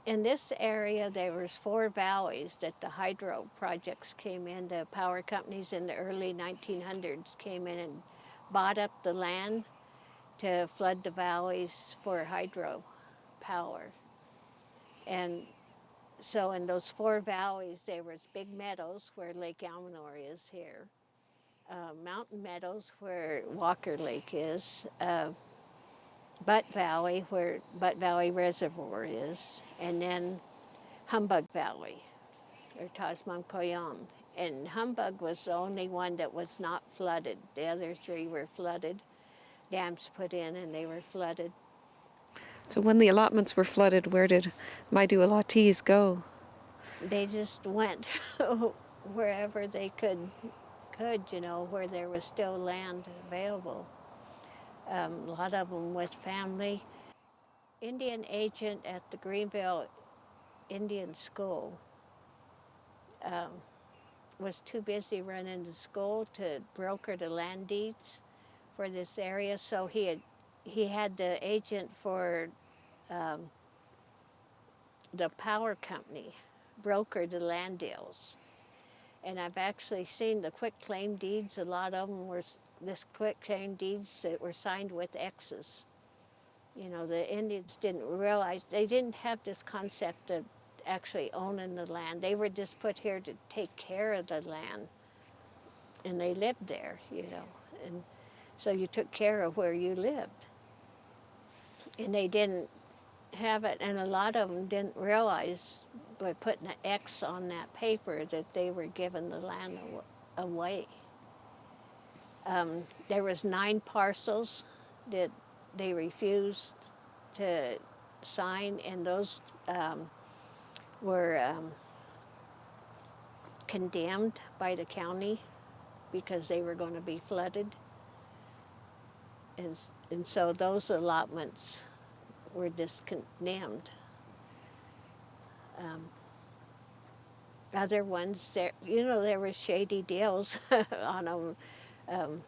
in this area, there was 4 valleys that the hydro projects came in. The power companies in the early 1900s came in and bought up the land to flood the valleys for hydro power. And so in those 4 valleys, there was big meadows where Lake Almanor is here, mountain meadows where Walker Lake is, Butt Valley where Butt Valley Reservoir is, and then Humbug Valley, or Tasman-Koyam. And Humbug was the only one that was not flooded. The other 3 were flooded. Dams put in and they were flooded. So when the allotments were flooded, where did Maidu allottees go? They just went wherever they could, where there was still land available. A lot of them with family. Indian agent at the Greenville Indian School was too busy running the school to broker the land deeds for this area, so he had the agent for the power company broker the land deals. And I've actually seen the quitclaim deeds. A lot of them were this quitclaim deeds that were signed with X's. The Indians didn't realize, they didn't have this concept of actually owning the land. They were just put here to take care of the land. And they lived there, And so you took care of where you lived. And they didn't have it, and a lot of them didn't realize by putting an X on that paper that they were giving the land away. There was 9 parcels that they refused to sign, and those were condemned by the county because they were going to be flooded. And so those allotments were just condemned. Other ones, there were shady deals on them.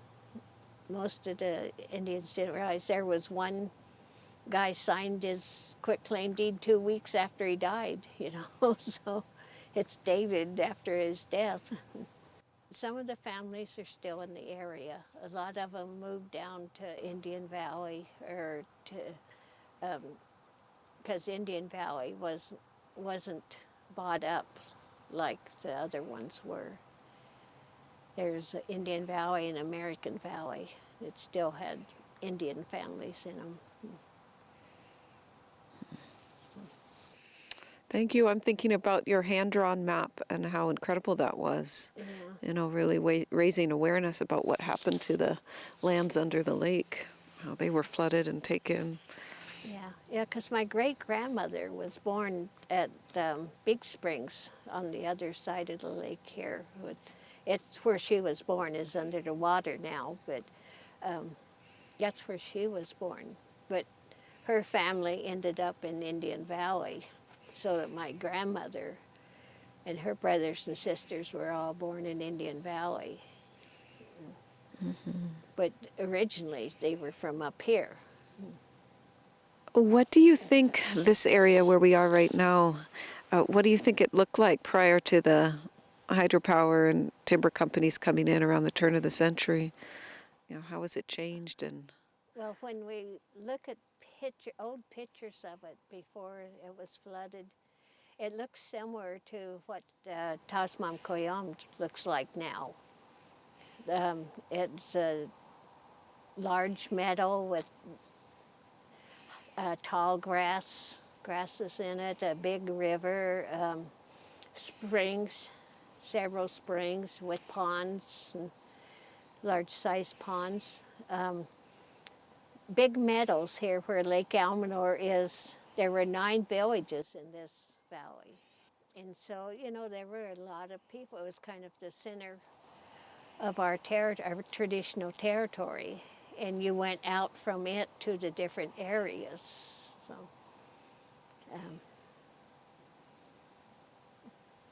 Most of the Indians didn't realize there was one guy signed his quitclaim deed 2 weeks after he died, so it's dated after his death. Some of the families are still in the area. A lot of them moved down to Indian Valley or to, because Indian Valley wasn't bought up like the other ones were. There's Indian Valley and American Valley. It still had Indian families in them. Thank you. I'm thinking about your hand-drawn map and how incredible that was. Yeah. Really raising awareness about what happened to the lands under the lake, how they were flooded and taken. Yeah, because my great-grandmother was born at Big Springs on the other side of the lake here. It's where she was born, is under the water now, but that's where she was born. But her family ended up in Indian Valley, so that my grandmother and her brothers and sisters were all born in Indian Valley. Mm-hmm. But originally they were from up here. What do you think this area where we are right now, what do you think it looked like prior to the hydropower and timber companies coming in around the turn of the century? How has it changed? Well, when we look at old pictures of it before it was flooded, it looks similar to what Tasman-Koyam looks like now. It's a large meadow with tall grasses in it, a big river, springs, several springs with ponds, and large-sized ponds. Big meadows here where Lake Almanor is. There were 9 villages in this valley. And so, there were a lot of people. It was kind of the center of our traditional territory. And you went out from it to the different areas. So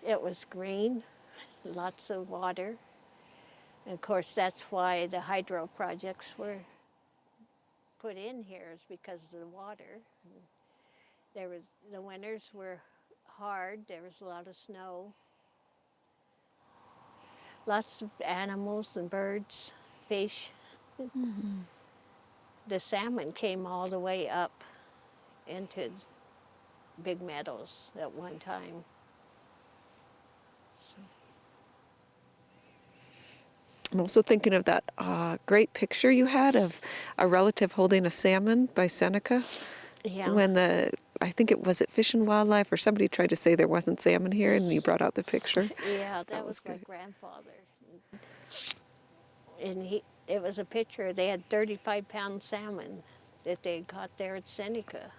it was green, lots of water. And of course, that's why the hydro projects were put in here, is because of the water. The winters were hard. There was a lot of snow. Lots of animals and birds, fish. The salmon came all the way up into big meadows at one time. So, I'm also thinking of that great picture you had of a relative holding a salmon by Seneca yeah, when I think it was at Fish and Wildlife or somebody tried to say there wasn't salmon here and you brought out the picture. yeah, That that was was my good. grandfather. And it was a picture. They had 35-pound salmon that they caught there at Seneca.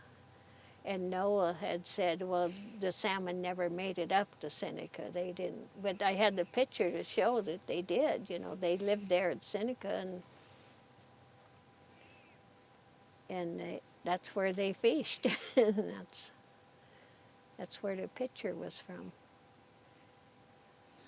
And Noah had said, well, the salmon never made it up to Seneca. They didn't. But I had the picture to show that they did. You know, they lived there at Seneca, and that's where they fished. That's where the picture was from.